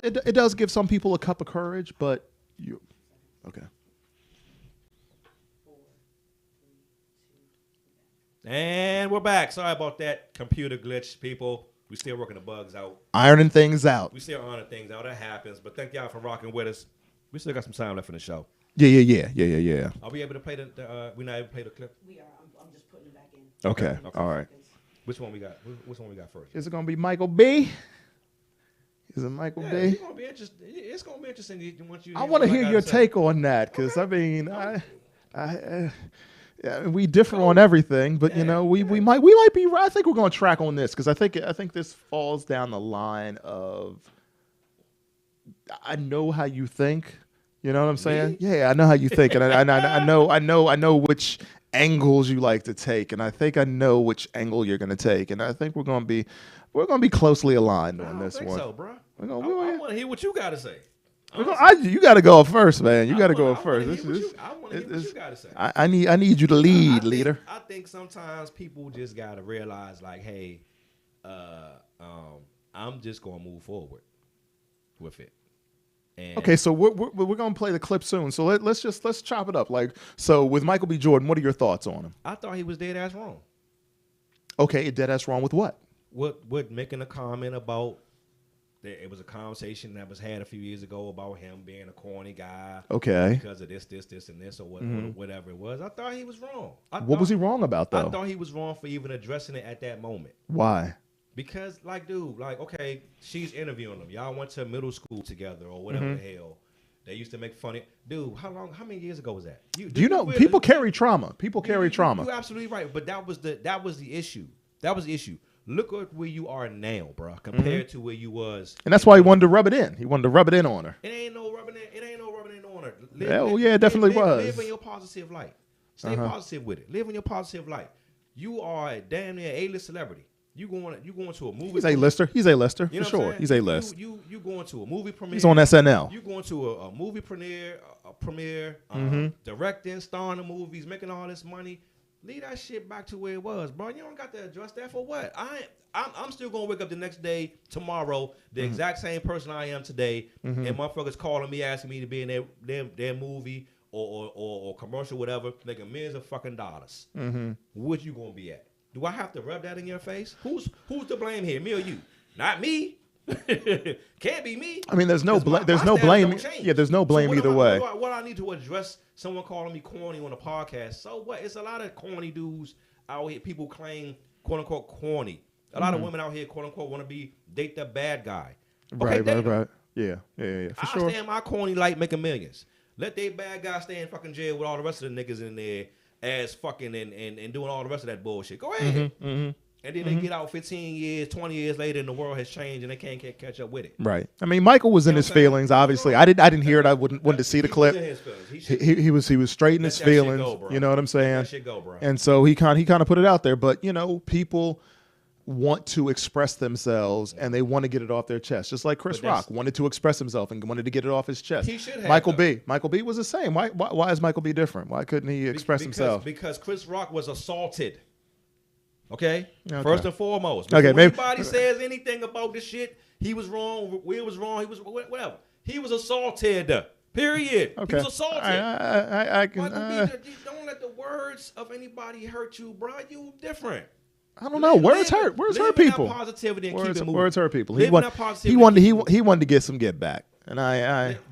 it does give some people a cup of courage, but you okay. And we're back. Sorry about that computer glitch, people. We still working the bugs out. Ironing things out. We still ironing things out. That happens. But thank y'all for rocking with us. We still got some time left in the show. Yeah. Are we able to play we not able to play the clip? We are. I'm just putting it back in. Okay. All right. Which one we got? Which one we got first? Is it gonna be Michael B? Is it Michael B? It's gonna be interesting. It's gonna be interesting once you. I want to hear your take on that because I mean, yeah, we differ on everything, but you know, we might be right. I think we're going to track on this because I think this falls down the line of I know how you think. You know what I'm saying? Me? Yeah, I know how you think, and I know which angles you like to take, and I think I know which angle you're going to take, and I think we're going to be closely aligned on this one. So, bro. I want to hear what you got to say. You got to go first, man. You got to go first. I want to hear what you got to say. I need you to lead, leader. I think sometimes people just got to realize, like, hey, I'm just going to move forward with it. And okay, so we're gonna play the clip soon. So let's chop it up. Like, so with Michael B. Jordan, what are your thoughts on him? I thought he was dead ass wrong. Okay, dead ass wrong with what? What making a comment about it was a conversation that was had a few years ago about him being a corny guy. Okay. Because of this, and this, or whatever it was. I thought he was wrong. What was he wrong about, though? I thought he was wrong for even addressing it at that moment. Why? Because, like, dude, like, okay, she's interviewing him. Y'all went to middle school together or whatever the hell. They used to make fun of dude. How many years ago was that? Do you know people carry trauma? People carry trauma. You're absolutely right. But that was the issue. That was the issue. Look at where you are now, bro, compared to where you was. And that's why he wanted to rub it in. He wanted to rub it in on her. It ain't no rubbing in on her. It definitely was. Live in your positive light. Stay positive with it. Live in your positive light. You are a damn near A-list celebrity. You going to a movie. He's A-lister. He's A-lister you know for sure. He's A-list. You going to a movie premiere. He's on SNL. You going to a movie premiere, directing, starring in movies, making all this money. Leave that shit back to where it was, bro. You don't got to address that for what? I'm still gonna wake up the next day, tomorrow, the exact same person I am today, and motherfuckers calling me, asking me to be in their movie or commercial, whatever, making millions of fucking dollars. What you gonna be at? Do I have to rub that in your face? Who's to blame here, me or you? Not me. Can't be me. I mean, there's no blame. There's no blame. Yeah, there's no blame either way. What I need to address someone calling me corny on a podcast. So what? It's a lot of corny dudes out here. People claim quote unquote corny. A lot of women out here quote unquote want to date the bad guy. Okay, right. Yeah. For sure. I stay in my corny light making millions. Let they bad guy stay in fucking jail with all the rest of the niggas in there as fucking and doing all the rest of that bullshit. Go ahead. And then they get out 15 years, 20 years later, and the world has changed, and they can't catch up with it. Right. I mean, Michael was in his feelings. Obviously, I didn't hear it. I wouldn't to see the clip. He was straight in his feelings. You know what I'm saying? Let that shit go, bro. And so he kind of put it out there. But you know, people want to express themselves and they want to get it off their chest, just like Chris Rock wanted to express himself and wanted to get it off his chest. He should have. Michael B was the same. Why is Michael B different? Why couldn't he express himself? Because Chris Rock was assaulted. Okay? First and foremost. Okay, maybe anybody says anything about this shit, he was wrong, Will was wrong, he was whatever. He was assaulted. Period. Okay. He was assaulted. I can. Don't let the words of anybody hurt you, bro. You different. I don't know. Words hurt. Words hurt people. Positivity and keep it moving. Words hurt people. He wanted to get some get back. And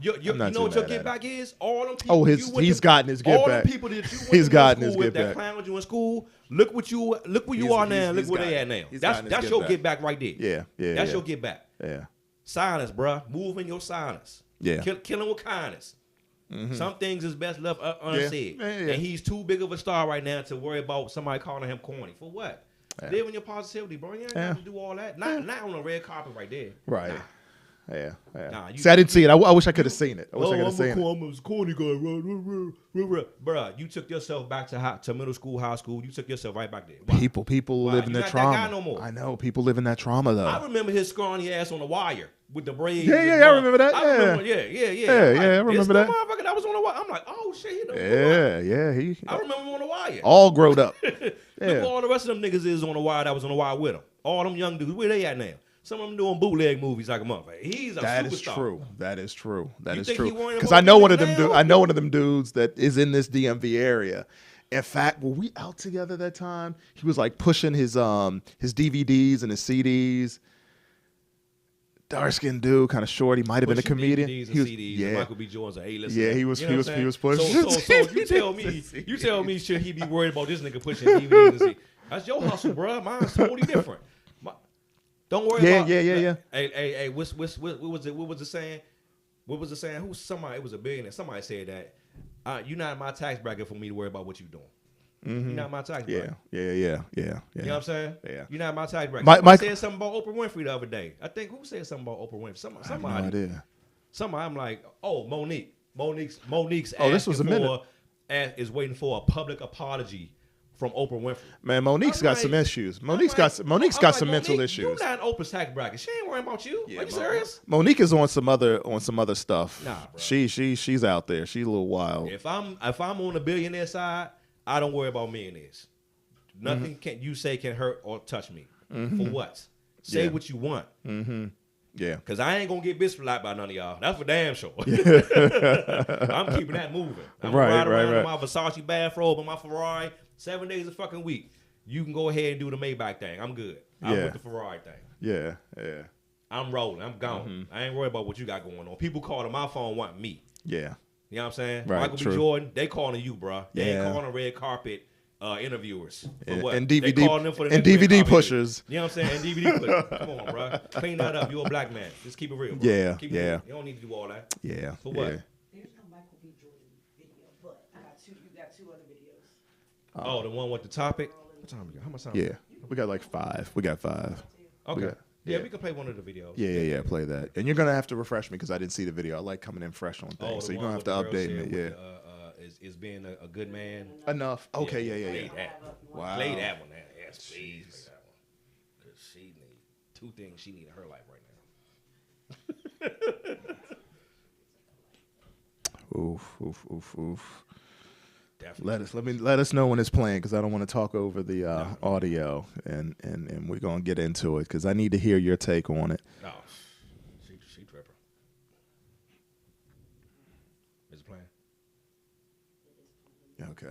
you know what your get back is? All them people. He's gotten his get back. All them people that you went to school with that clowned you in school. Look where you are now. Look where they at now. That's your get back right there. Yeah. That's your get back. Yeah. Silence, bruh. Move in your silence. Yeah. Killing with kindness. Some things is best left unsaid. And he's too big of a star right now to worry about somebody calling him corny. For what? Live in your positivity, bro. You ain't got to do all that. Not on a red carpet right there. Right. Nah. Yeah. Nah, see, I didn't see it. I wish I could have seen it. I wish I could have seen it. I'm a corny guy. Bruh, you took yourself back to middle school, high school. You took yourself right back there. Why? People live in that trauma. That guy no more. I know. People live in that trauma, though. I remember his scrawny ass on the wire with the braids. Yeah, I remember that. I remember I remember that. Motherfucker that was on the wire. I'm like, oh, shit. He I remember him on the wire. All grown up. Look where all the rest of them niggas is on the wire that was on the wire with him. All them young dudes, where they at now? Some of them doing bootleg movies like a motherfucker. He's a superstar. That is true. That is true. That You is think he true. worrying Because about I know one of getting them. down? I know one of them dudes that is in this DMV area. In fact, were we out together that time? He was like pushing his DVDs and his CDs. Dark skinned dude, kind of short. He might have been a comedian. DVDs and He was, CDs, yeah, and Michael B. Jordan's an A-lister. yeah. He was. You know He what was. I'm He was saying? pushing. So you tell me, should he be worried about this nigga pushing DVDs and CDs? That's your hustle, bro. Mine's totally different. Don't worry about. Yeah. Hey. What was the saying? What was the saying? It was a billionaire. Somebody said that. You're not in my tax bracket for me to worry about what you're doing. Mm-hmm. You're not my tax bracket. Yeah. You know what I'm saying? Yeah. You're not my tax bracket. Mike said something about Oprah Winfrey the other day. I think who said something about Oprah Winfrey? Somebody. I have no idea. Somebody. I'm like, oh, Monique's. This was a minute. Is waiting for a public apology from Oprah Winfrey. Man, Monique's got some issues. Monique's got some mental issues. You're not in Oprah's tax bracket. She ain't worrying about you. Are you serious? Monique is on some other stuff. Nah, bro. She's out there. She's a little wild. If I'm on the billionaire side, I don't worry about millionaires. Nothing can hurt or touch me. For what? Say what you want. Mm-hmm. Yeah. Because I ain't going to get bitch slapped by none of y'all. That's for damn sure. I'm keeping that moving. I'm going to ride around in my Versace bathrobe and my Ferrari 7 days a fucking week. You can go ahead and do the Maybach thing. I'm good. I'm with the Ferrari thing. Yeah. I'm rolling. I'm gone. Mm-hmm. I ain't worried about what you got going on. People calling my phone want me. Yeah. You know what I'm saying? Right, Michael true. B. Jordan, they calling you, bro. They ain't Yeah. calling red carpet interviewers. For And- what? and They DVD calling them for the and red DVD carpet pushers. You know what I'm saying? And DVD pushers. Come on, bro. Clean that up. You're a black man. Just keep it real, bro. Yeah, Keep it yeah. real. You don't need to do all that. Yeah. For what? Yeah. There's no Michael B. Jordan video, but you got two other videos. Oh, the one with the topic? What time we got? How much time? Yeah. We got like 5. We got 5. Okay. got- yeah, yeah. we can play one of the videos. Yeah. Play that. And you're gonna have to refresh me because I didn't see the video. I like coming in fresh on Oh, things, so the you're one gonna have with to the girl update me. said Yeah. with, is being a good man. Enough. Okay. Yeah. Play that. Wow. Play that one. Yes, please. Play that one. Because she need 2 things she need in her life right now. Oof. Definitely. Let us know when it's playing because I don't want to talk over the audio and we're gonna get into it because I need to hear your take on it. No, she tripping. Is it playing? Okay.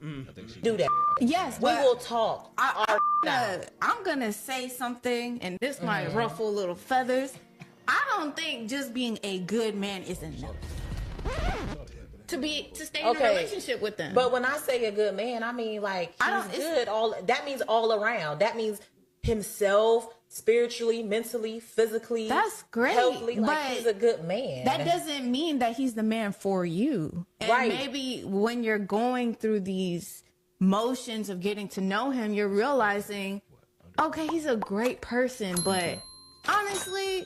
I think she Do that. Yes, We but will talk. I'm gonna say something, and this might ruffle little feathers. I don't think just being a good man is enough to stay in a relationship with them. But when I say a good man, I mean like he's good. That means all around. That means himself, spiritually, mentally, physically. That's great, Healthily, like but he's a good man. that doesn't mean that he's the man for you. And Right. maybe when you're going through these motions of getting to know him, you're realizing, okay, he's a great person, but honestly,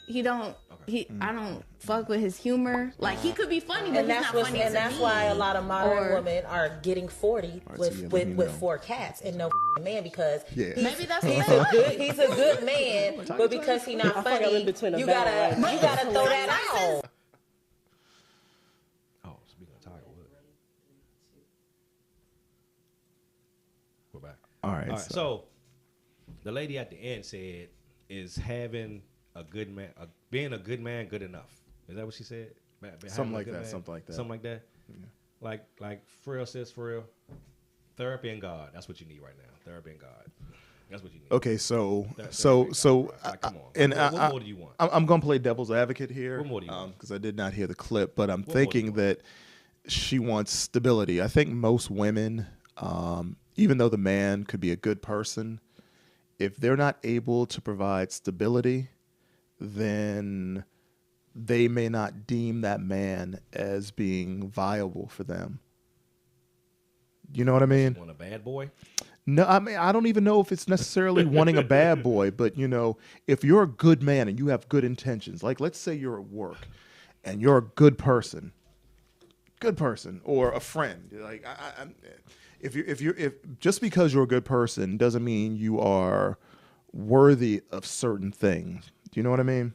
I don't fuck with his humor. Like, he could be funny, but and he's that's not funny to that's me. why a lot of modern Or- women are getting 40 with 4 cats and no man because Yeah. Maybe that's he's what he's a good man, but because he's not I'm in funny, between a you battle gotta throw that out. Oh, speaking of Tiger Woods. We're back. All right. All right. So the lady at the end said, "Is having a good man, being a good man, good enough?" Is that what she said? Something like that. Something like that. Something like that. Yeah. Like for real, sis, for real. Therapy and God. That's what you need right now. Therapy and God. That's what you need. Okay, so Like, come on. and what more do you want? I'm going to play devil's advocate here. What more do you want? Because I did not hear the clip, but I'm What more do you thinking want? that she wants stability. I think most women, even though the man could be a good person, if they're not able to provide stability, then they may not deem that man as being viable for them. You know what I mean? You want a bad boy? No, I mean, I don't even know if it's necessarily wanting a bad boy, but you know, if you're a good man and you have good intentions, like let's say you're at work and you're a good person, or a friend, like if just because you're a good person doesn't mean you are worthy of certain things. Do you know what I mean?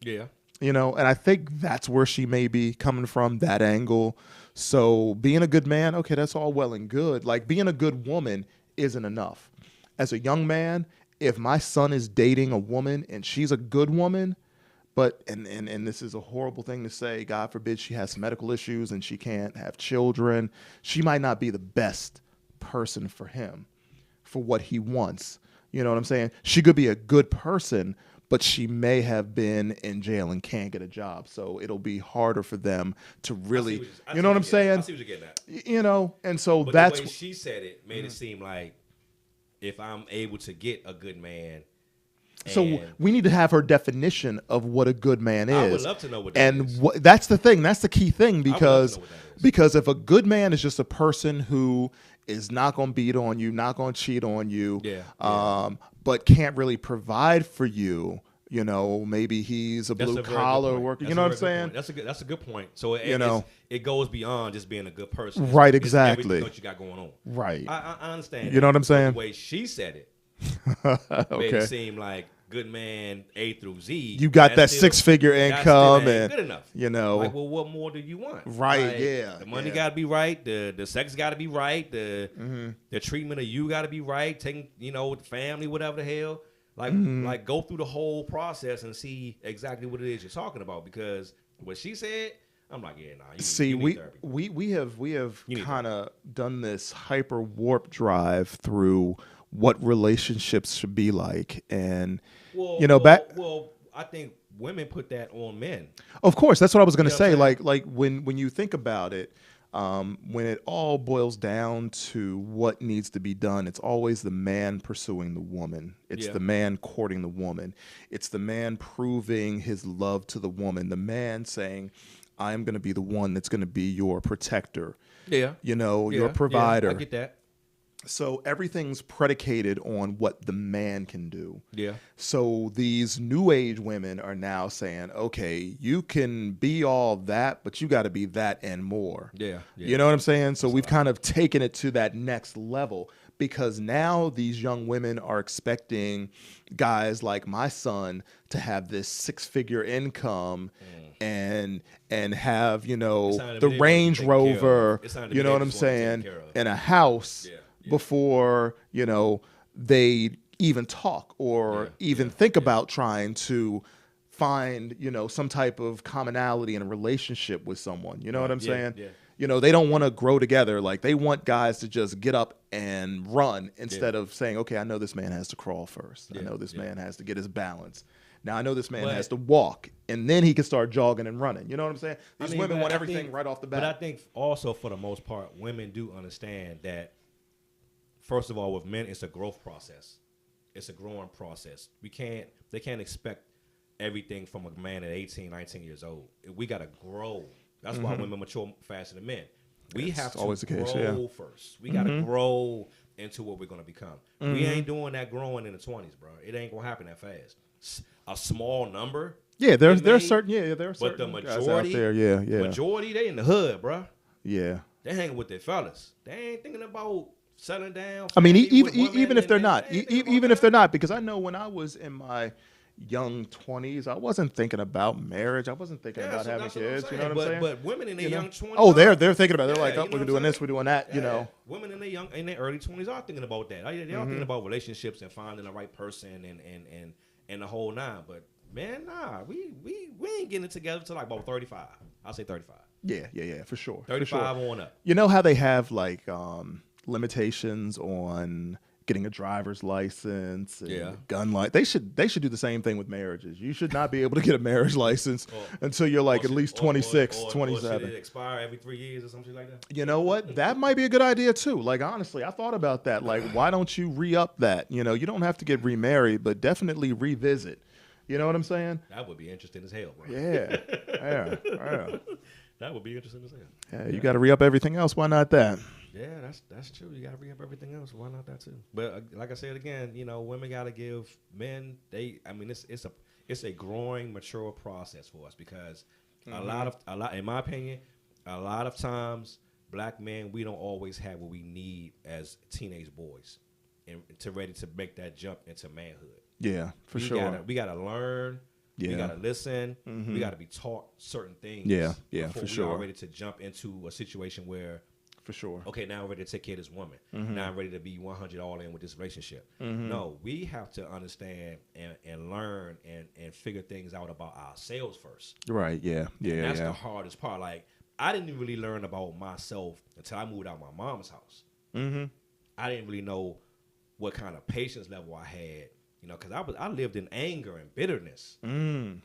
Yeah. You know, and I think that's where she may be coming from, that angle. So being a good man, okay, that's all well and good. Like being a good woman isn't enough. As a young man, if my son is dating a woman and she's a good woman, but and this is a horrible thing to say, God forbid she has medical issues and she can't have children, she might not be the best person for him, for what he wants. You know what I'm saying? She could be a good person, but she may have been in jail and can't get a job. So it'll be harder for them to really, you know what I'm saying? I see what you're getting at. You know, and so But that's the way she said it made it seem like if I'm able to get a good man. So we need to have her definition of what a good man is. I would love to know what that is. And that's the thing. That's the key thing, because if a good man is just a person who is not going to beat on you, not going to cheat on you, but can't really provide for you. You know, maybe he's a blue collar worker. You know what I'm saying? That's a good point. So it goes beyond just being a good person. Right, exactly. Everything what you got going on. Right. I understand. You know what I'm saying? The way she said it okay. made it seem like good man A through Z. You got that 6-figure income, and good enough. You know, like, well, what more do you want? Right? Like, yeah. The money got to be right. The sex got to be right. The treatment of you got to be right. Taking the family, whatever the hell. Like go through the whole process and see exactly what it is you're talking about. Because what she said, I'm like, yeah, nah. You need we have kind of done this hyper warp drive through what relationships should be like, and I think women put that on men. Of course, that's what I was going to say. Like when you think about it, when it all boils down to what needs to be done, it's always the man pursuing the woman. It's the man courting the woman. It's the man proving his love to the woman. The man saying, I am going to be the one that's going to be your protector. Yeah. Your provider. I get that. So everything's predicated on what the man can do. Yeah. So these new age women are now saying, okay, you can be all that, but you got to be that and more. Yeah. You know what I'm saying? So we've kind of taken it to that next level, because now these young women are expecting guys like my son to have this 6-figure income and have, the Range Rover, you know what I'm saying, and a house. Yeah. Before they even talk or even think about trying to find some type of commonality in a relationship with someone. You know what I'm saying? Yeah. They don't want to grow together. Like, they want guys to just get up and run instead of saying, okay, I know this man has to crawl first. I know this man has to get his balance. Now I know this man has to walk, and then he can start jogging and running. You know what I'm saying? These women want everything right off the bat. But I think also, for the most part, women do understand that. First of all, with men, it's a growth process. It's a growing process. They can't expect everything from a man at 18, 19 years old. We got to grow. That's why women mature faster than men. We have to grow first. We got to grow into what we're going to become. We ain't doing that growing in the 20s, bro. It ain't going to happen that fast. A small number. Yeah, there are certain. Yeah, there are but certain. But the majority, out there, majority, they in the hood, bro. Yeah, they hanging with their fellas. They ain't thinking about settling down. I mean, even if they're not, because I know when I was in my young 20s, I wasn't thinking about marriage. I wasn't thinking about having kids. You know what I'm saying? But women in their young 20s. Oh, they're thinking about it. They're like, oh, we're doing this, we're doing that. Yeah. Women in their early 20s are thinking about that. They're all thinking about relationships and finding the right person and the whole nine. But man, nah, we ain't getting it together until like about 35. I'll say 35. Yeah, for sure. 35 on up. You know how they have like limitations on getting a driver's license and gun license. They should do the same thing with marriages. You should not be able to get a marriage license until you're like at least 26, 27. Should it expire every 3 years or something like that? You know what? That might be a good idea too. Like, honestly, I thought about that. Like, why don't you re-up that? You don't have to get remarried, but definitely revisit. You know what I'm saying? That would be interesting as hell, bro. Yeah. That would be interesting as hell. Yeah, you got to re-up everything else. Why not that? Yeah, that's true. You got to re-up everything else. Why not that too? But like I said again, women got to give men. It's a growing, mature process for us, because a lot, in my opinion, a lot of times black men, we don't always have what we need as teenage boys, and ready to make that jump into manhood. Yeah, for sure. We gotta learn. Yeah. We gotta listen. We gotta be taught certain things. Yeah, before for we sure. are ready to jump into a situation where For sure. Okay, now I'm ready to take care of this woman. Now I'm ready to be 100 all in with this relationship. No, we have to understand and learn and figure things out about ourselves first. Right. Yeah. Yeah. And that's the hardest part. Like, I didn't really learn about myself until I moved out of my mom's house. I didn't really know what kind of patience level I had, you know, because I lived in anger and bitterness.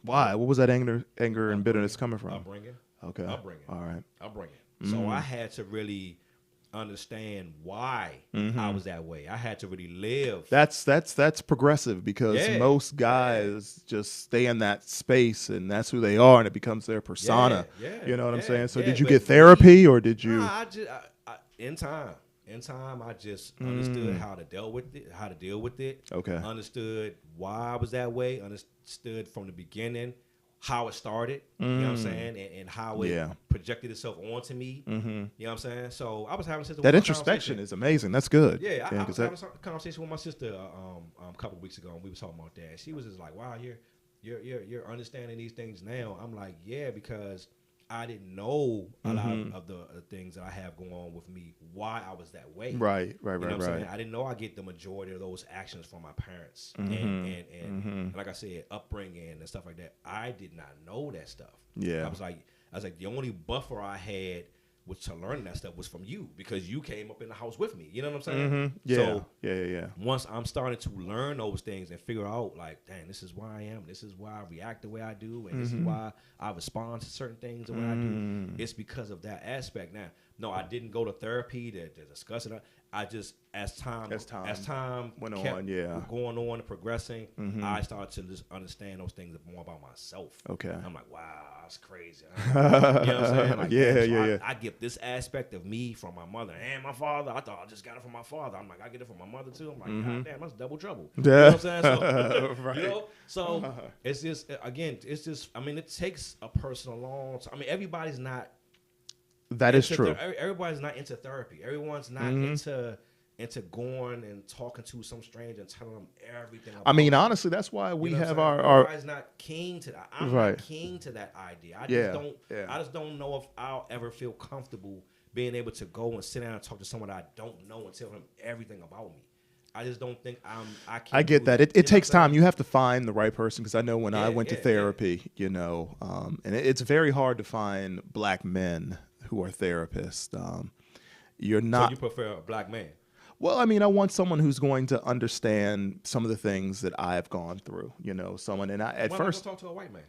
Why? What was that anger and bitterness coming from? Upbringing. Okay. Upbringing. All right. Upbringing. So I had to really understand why I was that way. I had to really live. That's progressive, because Yeah. most guys just stay in that space and that's who they are, and it becomes their persona. You know what I'm saying? So did you but get therapy, or did you? Nah, in time, I just understood how to deal with it. Okay. Understood why I was that way. Understood from the beginning how it started. You know what I'm saying, and how it projected itself onto me. You know what I'm saying. So I was having that introspection is amazing. That's good. Yeah, I was having a conversation with my sister a couple of weeks ago, and we were talking about that. She was just like, "Wow, you're understanding these things now." I'm like, "Yeah," because I didn't know a lot of the things that I have going on with me, why I was that way. Right. You know what I'm saying? I didn't know I get the majority of those actions from my parents. And like I said, upbringing and stuff like that. I did not know that stuff. Yeah. I was like, the only buffer I had was to learn that stuff was from you, because you came up in the house with me. You know what I'm saying? Yeah. So yeah. once I'm starting to learn those things and figure out, like, dang, this is why I am, this is why I react the way I do, and this is why I respond to certain things the way I do, it's because of that aspect. Now, no, I didn't go to therapy to discuss it. I just, as time went kept on, going on and progressing, I started to just understand those things more about myself. Okay. I'm like, wow, that's crazy. You know what I'm saying? Like, Yeah. I get this aspect of me from my mother and my father. I thought I just got it from my father. I'm like, I get it from my mother too. I'm like, God damn, that's double trouble. You know what I'm saying? So, Right. you know, so it's just, again, I mean, it takes a person a long time. I mean, everybody's not. That is true. Everybody's not into therapy. Everyone's not into going and talking to some stranger and telling them everything. I mean, honestly, that's why we have our. Everybody's not keen to that. I'm Right. not keen to that idea. I just don't know if I'll ever feel comfortable being able to go and sit down and talk to someone I don't know and tell them everything about me. I just don't think I get that. It takes time. You have to find the right person, because I know when I went to therapy, you know, and it's very hard to find black men who are therapists. You're not. So you prefer a black man? Well, I mean, I want someone who's going to understand some of the things that I have gone through. You know, someone, and at first, talk to a white man.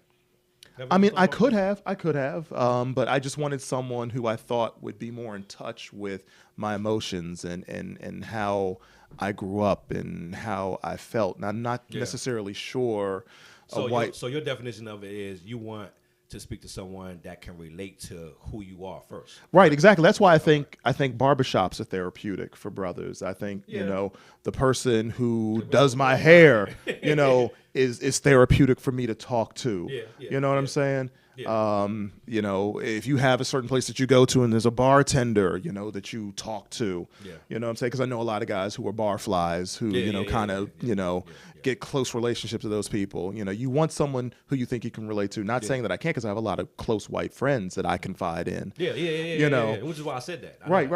I mean, I could have, but I just wanted someone who I thought would be more in touch with my emotions and how I grew up and how I felt. And I'm not necessarily sure. So your definition of it is you want to speak to someone that can relate to who you are first. Right, exactly. That's why I think barbershops are therapeutic for brothers. I think, you know, the person who does my hair, you know, is therapeutic for me to talk to. You know what I'm saying? You know, if you have a certain place that you go to and there's a bartender, you know, that you talk to, you know what I'm saying? Because I know a lot of guys who are bar flies who, you know, kind of, you know, get close relationships with those people. You know, you want someone who you think you can relate to. Not saying that I can't, because I have a lot of close white friends that I confide in. You know, which is why I said that. Right.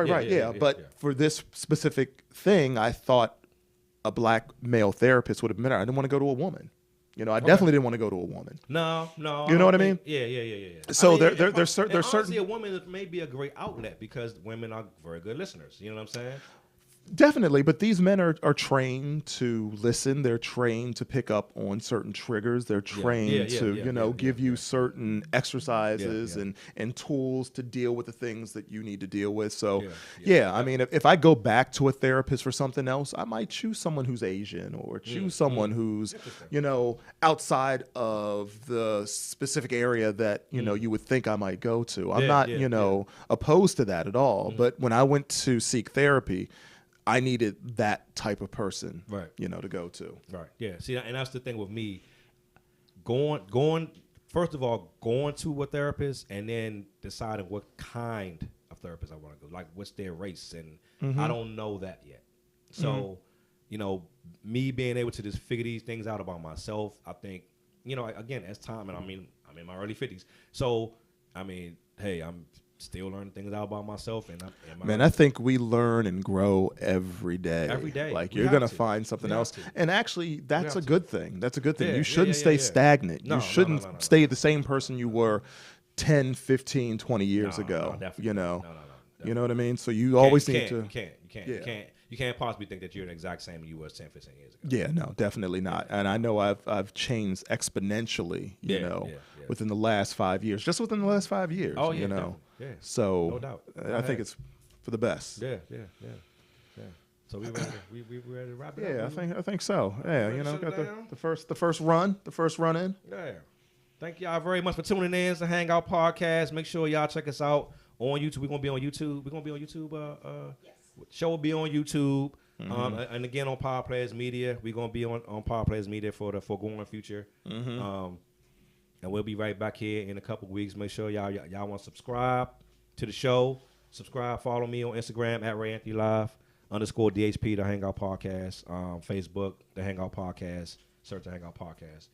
But for this specific thing, I thought a black male therapist would have been better. I didn't want to go to a woman. You know, I definitely didn't want to go to a woman. No. You know what I mean? Yeah. So I mean, there's certain. Honestly, a woman may be a great outlet, because women are very good listeners. You know what I'm saying? Definitely, but these men are trained to listen. They're trained to pick up on certain triggers. They're trained to give you certain exercises and tools to deal with the things that you need to deal with. So I mean, if I go back to a therapist for something else, I might choose someone who's Asian, or choose someone who's, you know, outside of the specific area that, you know, you would think I might go to. I'm not, you know, opposed to that at all. But when I went to seek therapy, I needed that type of person, you know, to go to. Right. Yeah. See, and that's the thing with me. Going. First of all, going to a therapist, and then deciding what kind of therapist I want to go. Like, what's their race, and I don't know that yet. So, you know, me being able to just figure these things out about myself, I think, you know, again, as time, and I mean, I'm in my early 50s. So, I mean, hey, I'm still learning things out about myself. Man, I think we learn and grow every day. Every day. Like, We you're have going to to. find something We have else. to. And actually, that's a good thing. That's a good thing. Yeah, You shouldn't yeah, stay yeah. stagnant. No, You no, shouldn't no. stay the same person you were 10, 15, 20 years No, ago. definitely. You know? No. You know what I mean? So you always need to. You can't possibly think that you're the exact same you was 10, 15 years ago. Yeah, no, definitely not. And I know I've changed exponentially, you know, within the last 5 years. Just within the last 5 years. Oh, yeah, you know. yeah. So No doubt. I think it's for the best. Yeah. So we ready to wrap it up? Yeah, I think so. Yeah, you know, shut it got down? the first run in. Yeah. Thank y'all very much for tuning in to the Hangout Podcast. Make sure y'all check us out on YouTube. We're gonna be on YouTube. Yes. Show will be on YouTube. And again on Power Players Media. We're gonna be on Power Players Media for the foregoing future. And we'll be right back here in a couple weeks. Make sure y'all want to subscribe to the show. Subscribe, follow me on Instagram at RayAnthonyLive _DHP, the Hangout Podcast. Facebook, the Hangout Podcast. Search the Hangout Podcast.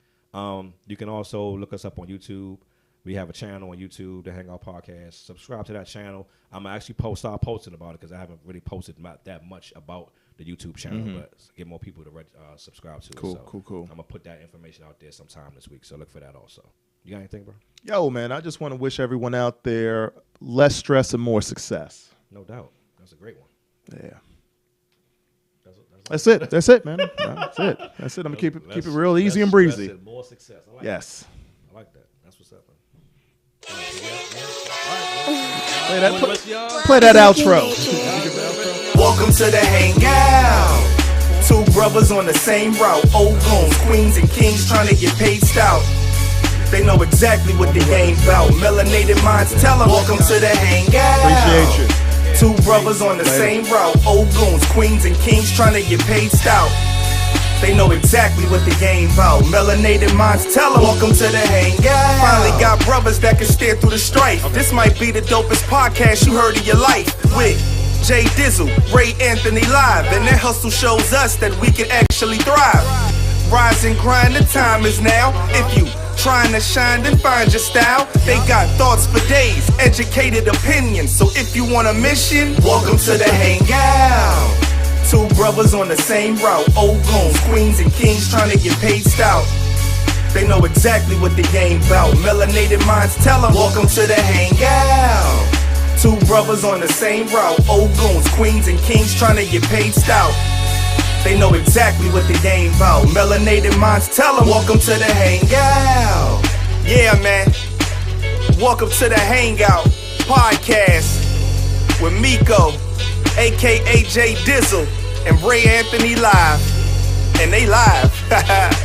You can also look us up on YouTube. We have a channel on YouTube, the Hangout Podcast. Subscribe to that channel. I'm going to actually start posting about it because I haven't really posted that much about the YouTube channel, but get more people to subscribe to it. Cool. I'm going to put that information out there sometime this week, so look for that also. You got anything, bro? Yo, man, I just want to wish everyone out there less stress and more success. No doubt. That's a great one. Yeah. That's That's it, man. That's it. I'm gonna keep it real easy and breezy. More success. I like Yes. that. I like that. That's what's up, man. Play that outro. Welcome to the Hangout. Two brothers on the same route. Old goons, queens, and kings trying to get paid stout. They know exactly what the game's about. Melanated minds tell them, welcome to the Hangout. Appreciate you. Two brothers on the same route. Old goons, queens, and kings trying to get paid stout. They know exactly what the game about. Melanated minds tell them, welcome to the Hangout. Finally got brothers that can steer through the strife. This might be the dopest podcast you heard of your life. With J-Dizzle, RayAnthonyLive. And their hustle shows us that we can actually thrive. Rise and grind, the time is now. If you trying to shine, then find your style. They got thoughts for days, educated opinions. So if you want a mission, welcome to the Hangout. Two brothers on the same route. Old goons, queens, and kings trying to get paid stout. They know exactly what the game about. Melanated minds tell them, welcome to the Hangout. Two brothers on the same route. Old goons, queens, and kings trying to get paid stout. They know exactly what the game about. Melanated minds tell them, welcome to the Hangout. Yeah, man. Welcome to the Hangout Podcast with Miko, a.k.a. J-Dizzle, and RayAnthonyLive. And they live.